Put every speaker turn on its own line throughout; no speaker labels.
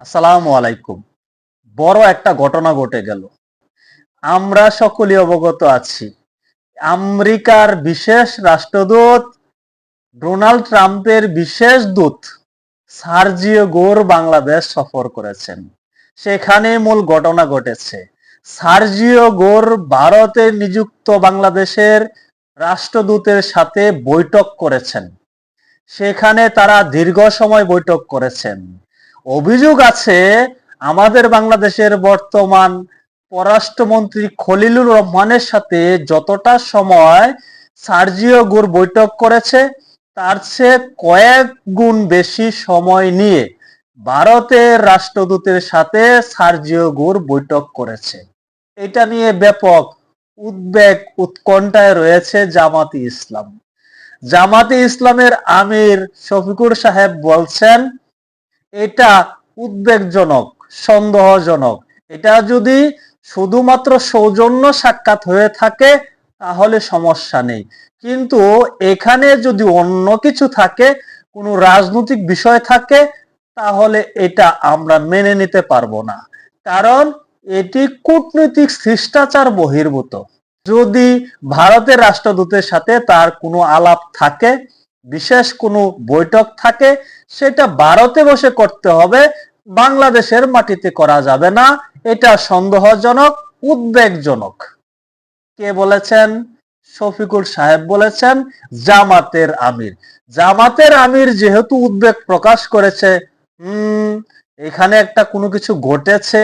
আসসালামু আলাইকুম। বড় একটা ঘটনা ঘটে গেল। আমরা সকলেই অবগত আছি। আমেরিকার বিশেষ রাষ্ট্রদূত ডোনাল্ড ট্রাম্পের বিশেষ দূত সার্জিও গোর বাংলাদেশ সফর করেছেন। সেখানে মূল ঘটনা ঘটেছে। সার্জিও গোর ভারতে নিযুক্ত বাংলাদেশের রাষ্ট্রদূতের সাথে বৈঠক করেছেন। সেখানে তারা দীর্ঘ সময় বৈঠক করেছেন। অভিযোগ আছে আমাদের বাংলাদেশের বর্তমান পররাষ্ট্রমন্ত্রী খলিলুর রহমানের সাথে যতটা সময় সার্জিও গোর বৈঠক করেছে তার চেয়ে কয়েক গুণ বেশি সময় নিয়ে ভারতের রাষ্ট্রদূতের সাথে সার্জিও গোর বৈঠক করেছে। এটা নিয়ে ব্যাপক উদ্বেগ উৎকণ্ঠায় রয়েছে জামাতে ইসলাম। জামাতে ইসলামের আমির শফিকুর সাহেব বলছেন এটা উদ্বেগজনক, সন্দেহজনক। এটা যদি শুধুমাত্র সৌজন্য সাক্ষাৎ হয়ে থাকে তাহলে সমস্যা নেই, কিন্তু এখানে যদি অন্য কিছু থাকে, কোনো রাজনৈতিক বিষয় থাকে, তাহলে এটা আমরা মেনে নিতে পারবো না। কারণ এটি কূটনৈতিক শিষ্টাচার বহির্ভূত। যদি ভারতের রাষ্ট্রদূতের সাথে তার কোনো আলাপ থাকে, বিশেষ কোনো বৈঠক থাকে, সেটা ভারতে বসে করতে হবে, বাংলাদেশের মাটিতে করা যাবে না। এটা সন্দেহজনক, উদ্বেগজনক। কে বলেছেন? শফিকুর সাহেব বলেছেন, জামাতের আমির। জামাতের আমির যেহেতু উদ্বেগ প্রকাশ করেছে, এখানে একটা কোনো কিছু ঘটেছে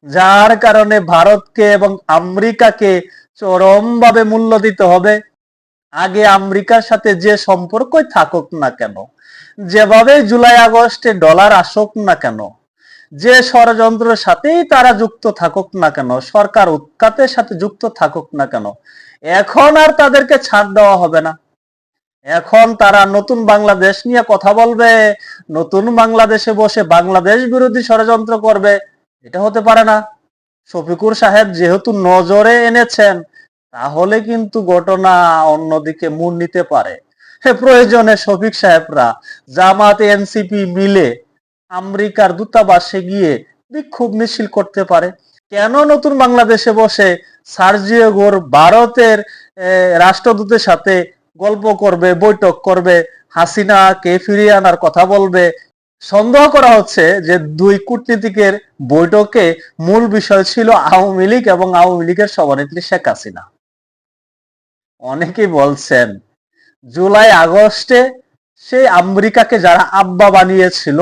যার কারণে ভারতকে এবং আমেরিকাকে চরমভাবে মূল্য দিতে হবে। আগে আমেরিকার সাথে যে সম্পর্কই থাকুক না কেন, যেভাবে জুলাই আগস্টে ডলার আসুক না কেন, যে ষড়যন্ত্রের সাথেই তারা যুক্ত থাকুক না কেন, সরকার উৎখাতের সাথে যুক্ত থাকুক না কেন, এখন আর তাদেরকে ছাড় দেওয়া হবে না। এখন তারা নতুন বাংলাদেশ নিয়ে কথা বলবে, নতুন বাংলাদেশে বসে বাংলাদেশ বিরোধী ষড়যন্ত্র করবে। এটা হতে পারে না। শফিকুর সাহেব যেহেতু নজরে এনেছেন, তাহলে কিন্তু ঘটনা অন্যদিকে মোড় নিতে পারে। প্রয়োজনে শফিক সাহেবরা জামাত এনসিপি মিলে আমেরিকার দূতাবাসে গিয়ে বিক্ষোভ মিছিল করতে পারে। কেন নতুন বাংলাদেশে বসে সার্জিও গোর ভারতের রাষ্ট্রদূতের সাথে গল্প করবে, বৈঠক করবে, হাসিনাকে ফিরিয়ে আনার কথা বলবে? সন্দেহ করা হচ্ছে যে দুই কূটনীতিকের বৈঠকে মূল বিষয় ছিল আওয়ামী লীগ এবং আওয়ামী লীগের সভানেত্রী শেখ হাসিনা। অনেকেই বলছেন জুলাই আগস্টে সেই আমেরিকাকে যারা আব্বা বানিয়েছিল,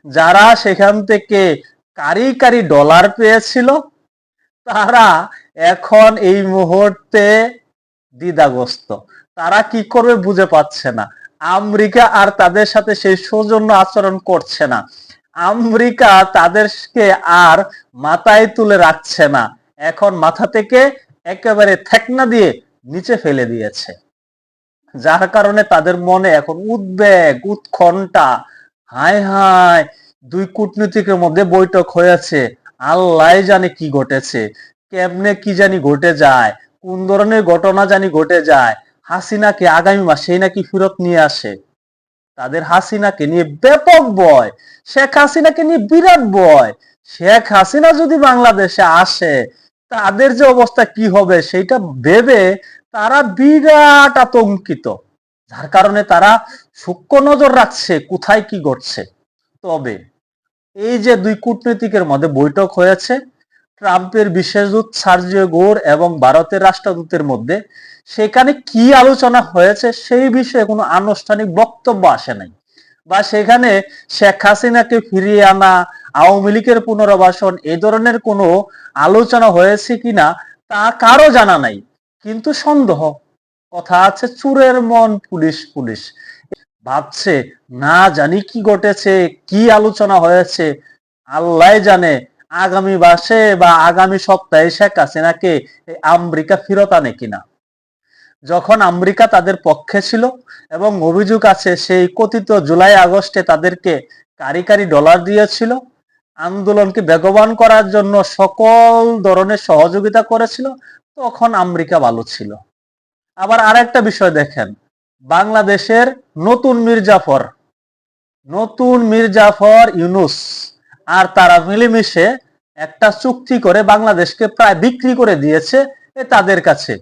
যারা সেখান থেকে কারি কারি ডলার পেয়েছিল, তারা এখন এই মুহূর্তে দ্বিধাগ্রস্ত। তারা কি করবে বুঝে পাচ্ছে না। আমেরিকা আর তাদের সাথে সেই সৌজন্য আচরণ করছে না। আমেরিকা তাদেরকে আর মাথায় তুলে রাখছে না। এখন মাথা থেকে একেবারে থেকনা দিয়ে নিচে ফেলে দিয়েছে। যার কারণে তাদের মনে এখন উদ্বেগ, উৎকণ্ঠা। হায় হায়, দুই কূটনীতিকের মধ্যে বৈঠক হয়েছে, আল্লাহ জানে কি ঘটেছে, কেমনে কি জানি ঘটে যায়, কোন ধরনের ঘটনা জানি ঘটে যায়। হাসিনাকে আগামী মাসেই নাকি ফেরত নিয়ে আসে। তাদের হাসিনাকে নিয়ে ব্যাপক ভয়, শেখ হাসিনাকে নিয়ে বিরাট ভয়। শেখ হাসিনা যদি বাংলাদেশে আসে, তাদের যে অবস্থা কি হবে সেটা ভেবে তারা বিরাট আতঙ্কিত। যার কারণে তারা সূক্ষ্ম নজর রাখছে কোথায় কি ঘটছে। তবে এই যে দুই কূটনীতিকের মধ্যে বৈঠক হয়েছে, ট্রাম্পের বিশেষ দূত সার্জিও গোর এবং ভারতের রাষ্ট্রদূতের মধ্যে, সেখানে কি আলোচনা হয়েছে সেই বিষয়ে কোনো আনুষ্ঠানিক বক্তব্য আসে নাই। বা সেখানে শেখ হাসিনাকে ফিরিয়ে আনা, আওয়ামী লীগের পুনর্বাসন, এই ধরনের কোনো আলোচনা হয়েছে কিনা তা কারো জানা নাই। কিন্তু সন্দেহ, কথা আছে চোরের মন পুলিশ পুলিশ, ভাবছে না জানি কি ঘটেছে, কি আলোচনা হয়েছে, আল্লাহ জানে। আগামী মাসে বা আগামী সপ্তাহে শেখ হাসিনাকে আমেরিকা ফেরত আনে কিনা। যখন আমেরিকা তাদের পক্ষে ছিল এবং অভিযোগ আছে সেই কথিত জুলাই আগস্টে তাদেরকে কারি কারি ডলার দিয়েছিল, আন্দোলনকে বেগবান করার জন্য সকল ধরনের সহযোগিতা করেছিল, তখন আমেরিকা ভালো ছিল। আবার আরেকটা বিষয় দেখেন, বাংলাদেশের নতুন মির্জাফর নতুন মীর জাফর ইউনূস আর তারা মিলেমিশে একটা চুক্তি করে বাংলাদেশকে প্রায় বিক্রি করে দিয়েছে তাদের কাছে।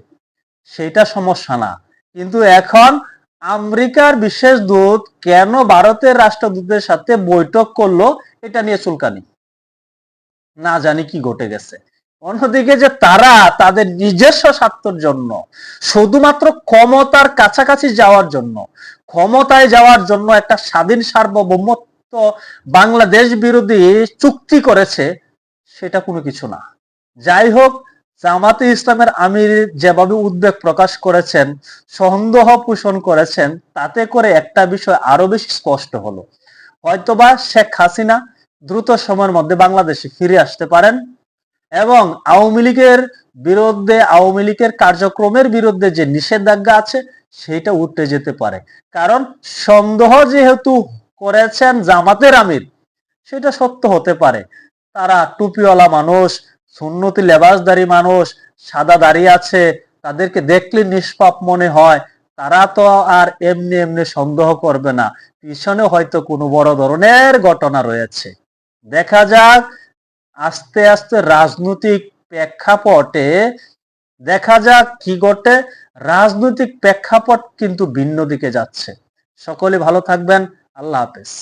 সেটা সমস্যা না, কিন্তু এখন আমেরিকার বিশেষ দূত কেন ভারতের রাষ্ট্রদূতের সাথে বৈঠক করলো এটা নিয়ে চুলকানি। না জানি কি ঘটে গেছে। অন্যদিকে যে তারা তাদের নিজস্ব স্বার্থের জন্য, শুধুমাত্র ক্ষমতার কাছাকাছি যাওয়ার জন্য, ক্ষমতায় যাওয়ার জন্য একটা স্বাধীন সার্বভৌমত্ব বাংলাদেশ বিরোধী চুক্তি করেছে, সেটা কোনো কিছু না। যাই হোক, জামাতে ইসলামের আমির যেভাবে উদ্বেগ প্রকাশ করেছেন, সন্দেহ পোষণ করেছেন, তাতে করে একটা বিষয় আরো বেশি স্পষ্ট হলো, হয়তোবা শেখ হাসিনা দ্রুত সময়ের মধ্যে বাংলাদেশে ফিরে আসতে পারেন এবং আওয়ামী লীগের বিরুদ্ধে, আওয়ামী লীগের কার্যক্রমের বিরুদ্ধে যে নিষেধাজ্ঞা আছে সেটা উঠে যেতে পারে। কারণ সন্দেহ যেহেতু করেছেন জামাতের আমির, সেটা সত্য হতে পারে। তারা টুপিওয়ালা মানুষ, সুন্নতি লেবাসধারী মানুষ, সাদা দাড়ি আছে, তাদেরকে দেখলে নিষ্পাপ মনে হয়, তারা তো আর এমনি এমনি সন্দেহ করবে না, পিছনে হয়তো কোনো বড় ধরনের ঘটনা রয়েছে। দেখা যাক, আস্তে আস্তে রাজনৈতিক প্রেক্ষাপটে দেখা যাক কি ঘটে। রাজনৈতিক প্রেক্ষাপট কিন্তু ভিন্ন দিকে যাচ্ছে। সকলে ভালো থাকবেন। আল্লাহ হাফেজ।